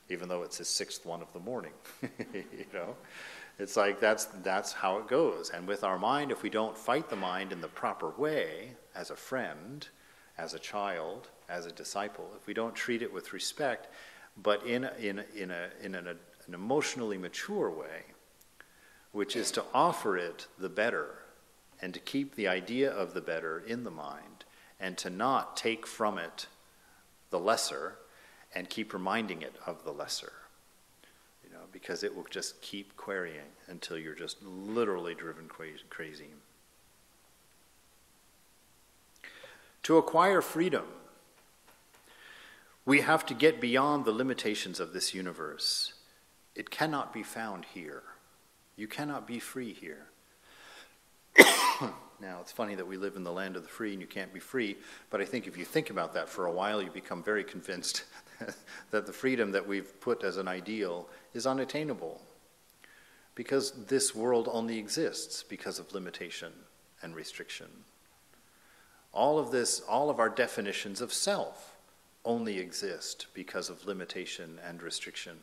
even though it's his 6th one of the morning, It's like that's how it goes. And with our mind, if we don't fight the mind in the proper way, as a friend, as a child, as a disciple, if we don't treat it with respect, but in an emotionally mature way, which is to offer it the better and to keep the idea of the better in the mind and to not take from it the lesser and keep reminding it of the lesser. Because it will just keep querying until you're just literally driven crazy. To acquire freedom, we have to get beyond the limitations of this universe. It cannot be found here. You cannot be free here. Now, it's funny that we live in the land of the free and you can't be free, but I think if you think about that for a while, you become very convinced that the freedom that we've put as an ideal is unattainable, because this world only exists because of limitation and restriction. All of our definitions of self only exist because of limitation and restriction.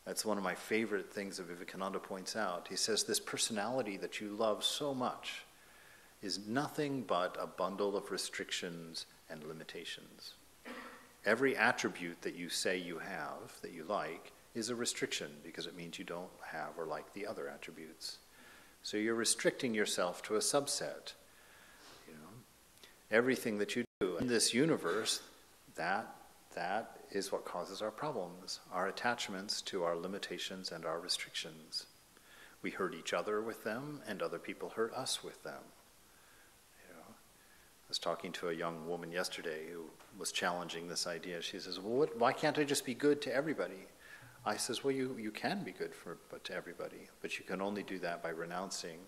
That's one of my favorite things that Vivekananda points out. He says this personality that you love so much is nothing but a bundle of restrictions and limitations. Every attribute that you say you have, that you like, is a restriction because it means you don't have or like the other attributes. So you're restricting yourself to a subset. Everything that you do in this universe, that is what causes our problems, our attachments to our limitations and our restrictions. We hurt each other with them, and other people hurt us with them. I was talking to a young woman yesterday who was challenging this idea. She says, well, why can't I just be good to everybody? I says, well, you can be good to everybody, but you can only do that by renouncing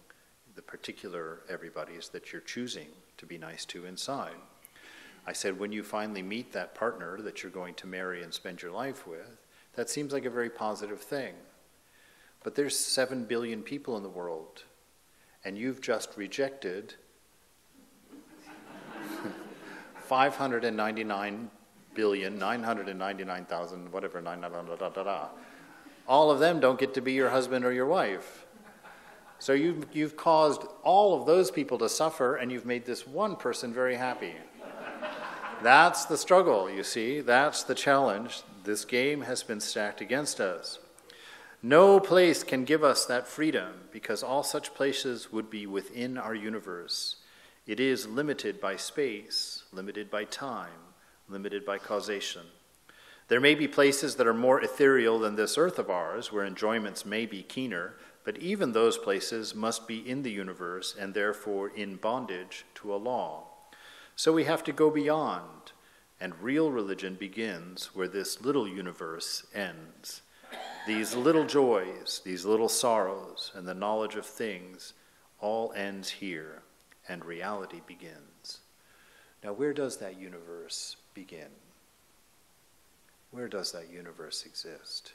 the particular everybody's that you're choosing to be nice to inside. I said, when you finally meet that partner that you're going to marry and spend your life with, that seems like a very positive thing. But there's 7 billion people in the world, and you've just rejected 599,999,000, whatever, all of them don't get to be your husband or your wife. So you've caused all of those people to suffer, and you've made this one person very happy. That's the struggle, you see. That's the challenge. This game has been stacked against us. No place can give us that freedom, because all such places would be within our universe. It is limited by space, limited by time, limited by causation. There may be places that are more ethereal than this earth of ours, where enjoyments may be keener, but even those places must be in the universe and therefore in bondage to a law. So we have to go beyond, and real religion begins where this little universe ends. These little joys, these little sorrows, and the knowledge of things all ends here, and reality begins. Now, where does that universe begin? Where does that universe exist?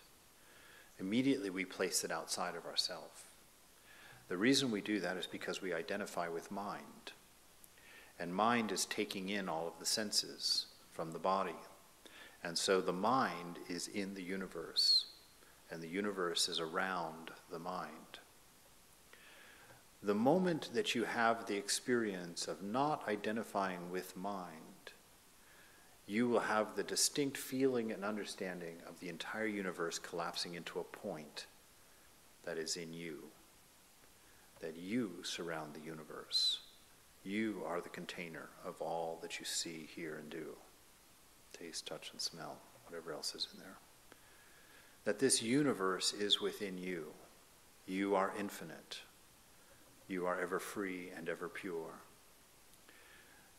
Immediately we place it outside of ourselves. The reason we do that is because we identify with mind. And mind is taking in all of the senses from the body. And so the mind is in the universe, and the universe is around the mind. The moment that you have the experience of not identifying with mind, you will have the distinct feeling and understanding of the entire universe collapsing into a point that is in you, that you surround the universe. You are the container of all that you see, hear, and do. Taste, touch, and smell, whatever else is in there. That this universe is within you. You are infinite. You are ever free and ever pure.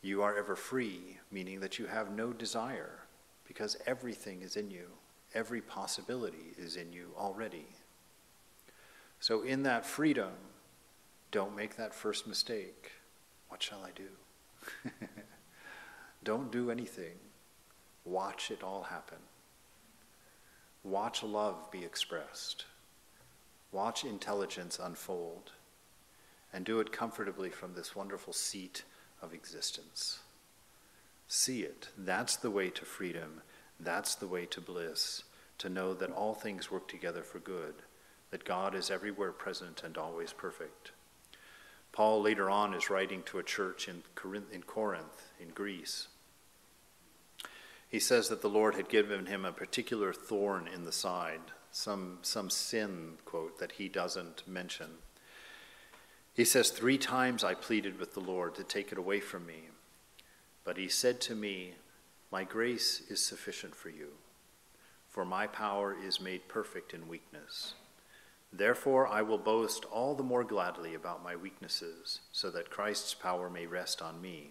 You are ever free, meaning that you have no desire, because everything is in you. Every possibility is in you already. So in that freedom, don't make that first mistake. What shall I do? Don't do anything. Watch it all happen. Watch love be expressed. Watch intelligence unfold. And do it comfortably from this wonderful seat of existence. See it. That's the way to freedom. That's the way to bliss. To know that all things work together for good. That God is everywhere present and always perfect. Paul later on is writing to a church in Corinth, in Greece. He says that the Lord had given him a particular thorn in the side, some sin, quote, that he doesn't mention. He says, 3 times I pleaded with the Lord to take it away from me. But he said to me, my grace is sufficient for you, for my power is made perfect in weakness. Therefore I will boast all the more gladly about my weaknesses, so that Christ's power may rest on me.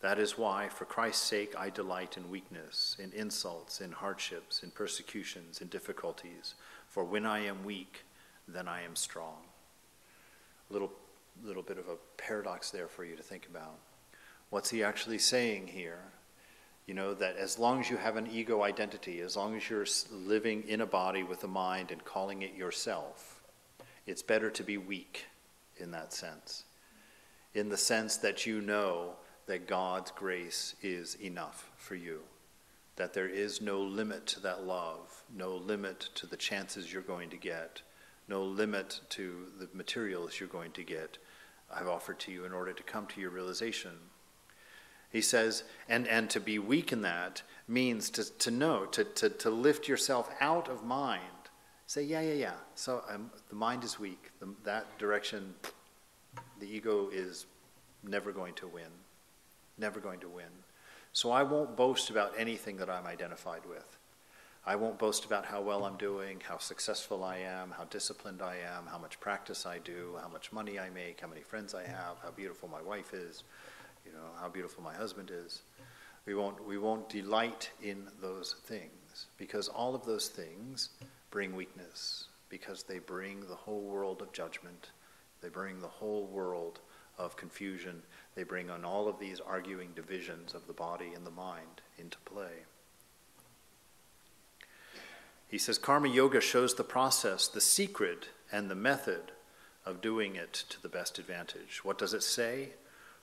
That is why, for Christ's sake, I delight in weakness, in insults, in hardships, in persecutions, in difficulties. For when I am weak, then I am strong. A little bit of a paradox there for you to think about. What's he actually saying here? You know, that as long as you have an ego identity, as long as you're living in a body with a mind and calling it yourself, it's better to be weak in that sense. In the sense that you know that God's grace is enough for you. That there is no limit to that love, no limit to the chances you're going to get, no limit to the materials you're going to get. I've offered to you in order to come to your realization. He says, and to be weak in that means to know, to lift yourself out of mind. Say, yeah. So the mind is weak. That direction, the ego is never going to win. Never going to win. So I won't boast about anything that I'm identified with. I won't boast about how well I'm doing, how successful I am, how disciplined I am, how much practice I do, how much money I make, how many friends I have, how beautiful my wife is, how beautiful my husband is. We won't delight in those things, because all of those things bring weakness, because they bring the whole world of judgment. They bring the whole world of confusion. They bring on all of these arguing divisions of the body and the mind into play. He says Karma Yoga shows the process, the secret, and the method of doing it to the best advantage. What does it say?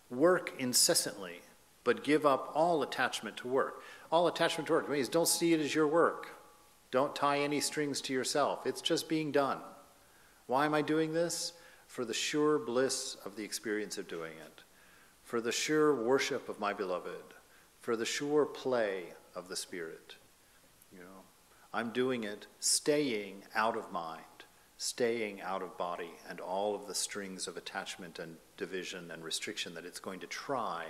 Work incessantly, but give up all attachment to work. All attachment to work means don't see it as your work. Don't tie any strings to yourself. It's just being done. Why am I doing this? For the sure bliss of the experience of doing it. For the sure worship of my beloved. For the sure play of the Spirit. I'm doing it staying out of mind, staying out of body, and all of the strings of attachment and division and restriction that it's going to try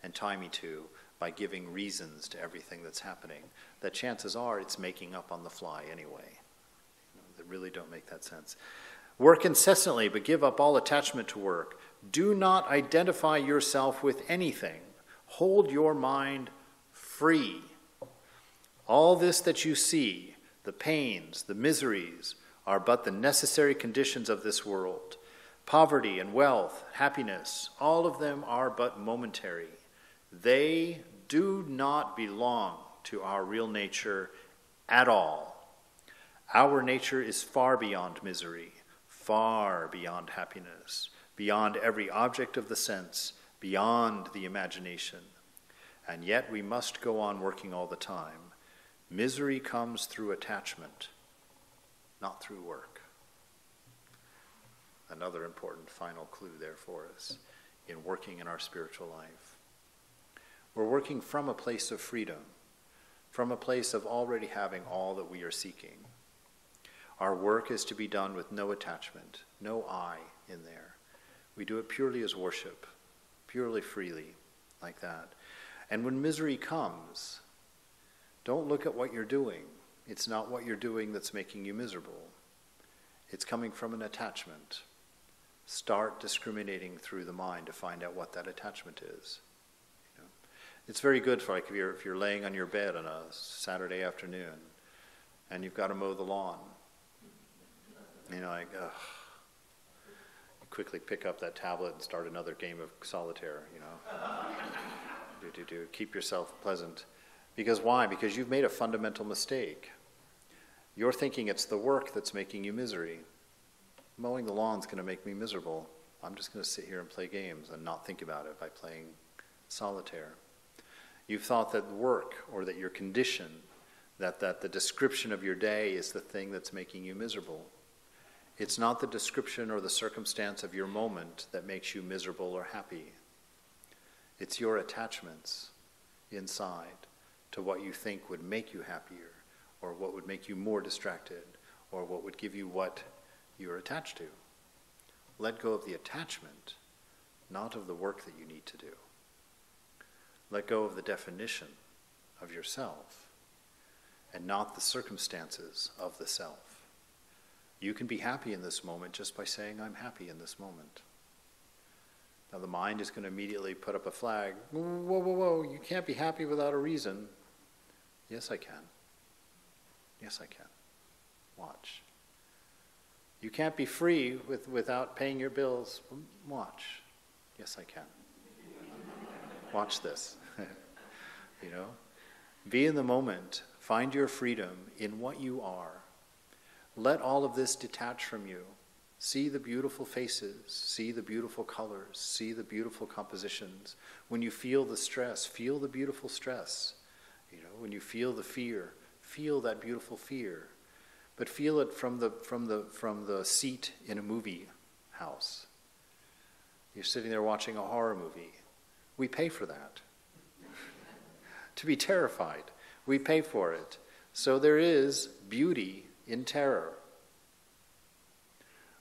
and tie me to by giving reasons to everything that's happening, that chances are it's making up on the fly anyway. That really don't make that sense. Work incessantly, but give up all attachment to work. Do not identify yourself with anything. Hold your mind free. All this that you see, the pains, the miseries, are but the necessary conditions of this world. Poverty and wealth, happiness, all of them are but momentary. They do not belong to our real nature at all. Our nature is far beyond misery, far beyond happiness, beyond every object of the sense, beyond the imagination. And yet we must go on working all the time. Misery comes through attachment, not through work. Another important final clue there for us in working in our spiritual life. We're working from a place of freedom, from a place of already having all that we are seeking. Our work is to be done with no attachment, no I in there. We do it purely as worship, purely freely, like that. And when misery comes, don't look at what you're doing. It's not what you're doing that's making you miserable. It's coming from an attachment. Start discriminating through the mind to find out what that attachment is. It's very good for if you're laying on your bed on a Saturday afternoon and you've got to mow the lawn. And you're like, ugh. You quickly pick up that tablet and start another game of solitaire, you know. Keep yourself pleasant. Because why? Because you've made a fundamental mistake. You're thinking it's the work that's making you misery. Mowing the lawn's going to make me miserable. I'm just going to sit here and play games and not think about it by playing solitaire. You've thought that work, or that your condition, that the description of your day is the thing that's making you miserable. It's not the description or the circumstance of your moment that makes you miserable or happy. It's your attachments inside to what you think would make you happier, or what would make you more distracted, or what would give you what you're attached to. Let go of the attachment, not of the work that you need to do. Let go of the definition of yourself, and not the circumstances of the self. You can be happy in this moment just by saying, I'm happy in this moment. Now the mind is going to immediately put up a flag. Whoa, whoa, whoa, you can't be happy without a reason. Yes, I can. Yes, I can. Watch. You can't be free without paying your bills. Watch. Yes, I can. Watch this. You know? Be in the moment. Find your freedom in what you are. Let all of this detach from you. See the beautiful faces. See the beautiful colors. See the beautiful compositions. When you feel the stress, feel the beautiful stress. You know, when you feel the fear, feel that beautiful fear. But feel it from the seat in a movie house. You're sitting there watching a horror movie. We pay for that. To be terrified. We pay for it. So there is beauty in terror.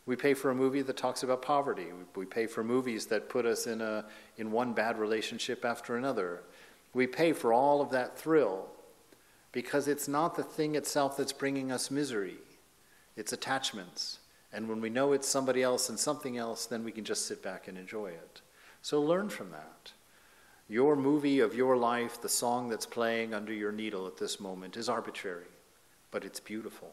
We pay for a movie that talks about poverty. We pay for movies that put us in one bad relationship after another. We pay for all of that thrill because it's not the thing itself that's bringing us misery. It's attachments. And when we know it's somebody else and something else, then we can just sit back and enjoy it. So learn from that. Your movie of your life, the song that's playing under your needle at this moment, is arbitrary, but it's beautiful.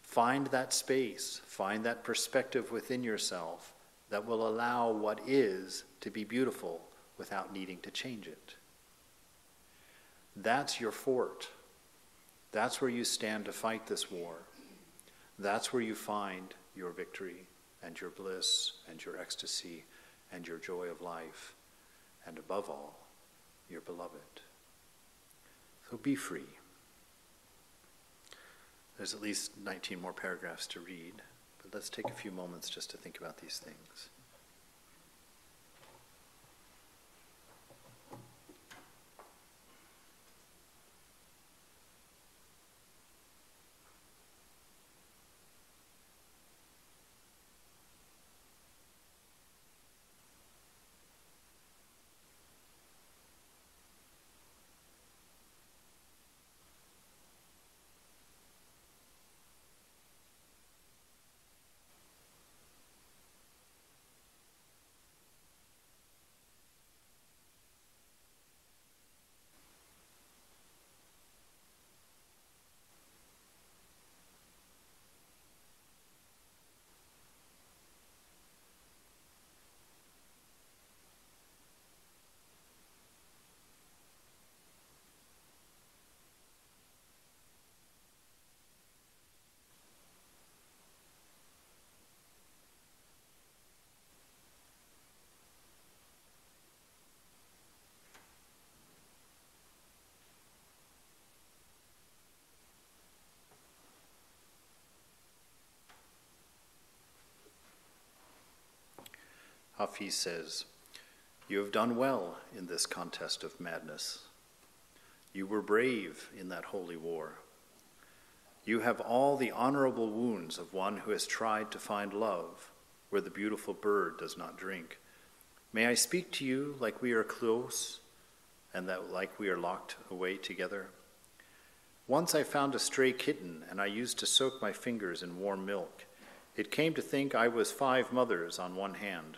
Find that space, find that perspective within yourself that will allow what is to be beautiful without needing to change it. That's your fort. That's where you stand to fight this war. That's where you find your victory and your bliss and your ecstasy and your joy of life, and above all, your beloved. So be free. There's at least 19 more paragraphs to read, but let's take a few moments just to think about these things. Hafiz says, "You have done well in this contest of madness. You were brave in that holy war. You have all the honorable wounds of one who has tried to find love where the beautiful bird does not drink. May I speak to you like we are close and that like we are locked away together? Once I found a stray kitten and I used to soak my fingers in warm milk. It came to think I was 5 mothers on one hand.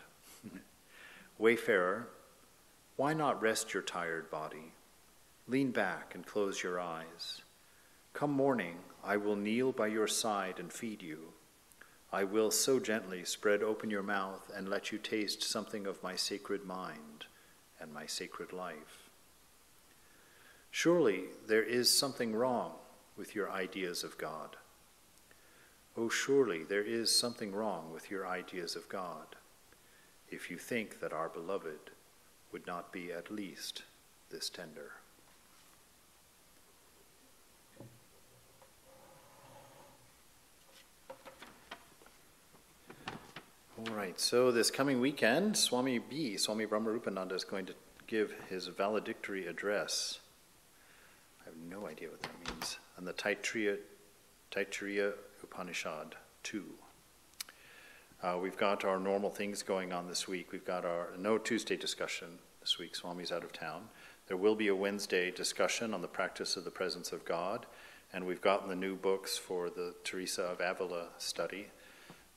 Wayfarer, why not rest your tired body? Lean back and close your eyes. Come morning, I will kneel by your side and feed you. I will so gently spread open your mouth and let you taste something of my sacred mind and my sacred life. Surely there is something wrong with your ideas of God. Oh, surely there is something wrong with your ideas of God, if you think that our beloved would not be at least this tender. All right, so this coming weekend, Swami Brahmarupananda, is going to give his valedictory address. I have no idea what that means. On the Taittiriya Upanishad 2. We've got our normal things going on this week. We've got our no Tuesday discussion this week. Swami's out of town. There will be a Wednesday discussion on the practice of the presence of God, and we've gotten the new books for the Teresa of Avila study.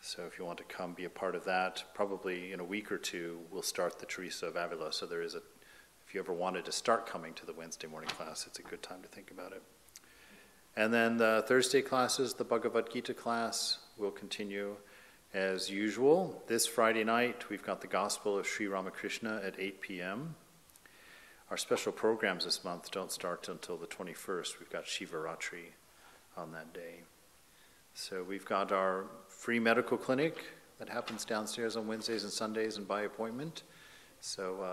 So if you want to come be a part of that, probably in a week or two, we'll start the Teresa of Avila. So if you ever wanted to start coming to the Wednesday morning class, it's a good time to think about it. And then the Thursday classes, the Bhagavad Gita class, will continue as usual. This Friday night, we've got the Gospel of Sri Ramakrishna at 8 p.m. Our special programs this month don't start until the 21st. We've got Shivaratri on that day. So we've got our free medical clinic that happens downstairs on Wednesdays and Sundays and by appointment. So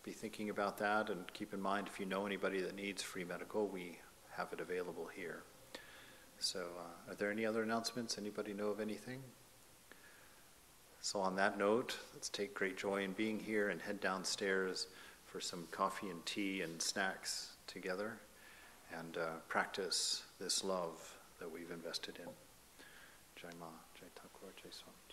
be thinking about that, and keep in mind if you know anybody that needs free medical, we have it available here. So are there any other announcements? Anybody know of anything? So on that note, let's take great joy in being here and head downstairs for some coffee and tea and snacks together, and practice this love that we've invested in. Jai Ma, Jai Thakur, Jai Swami.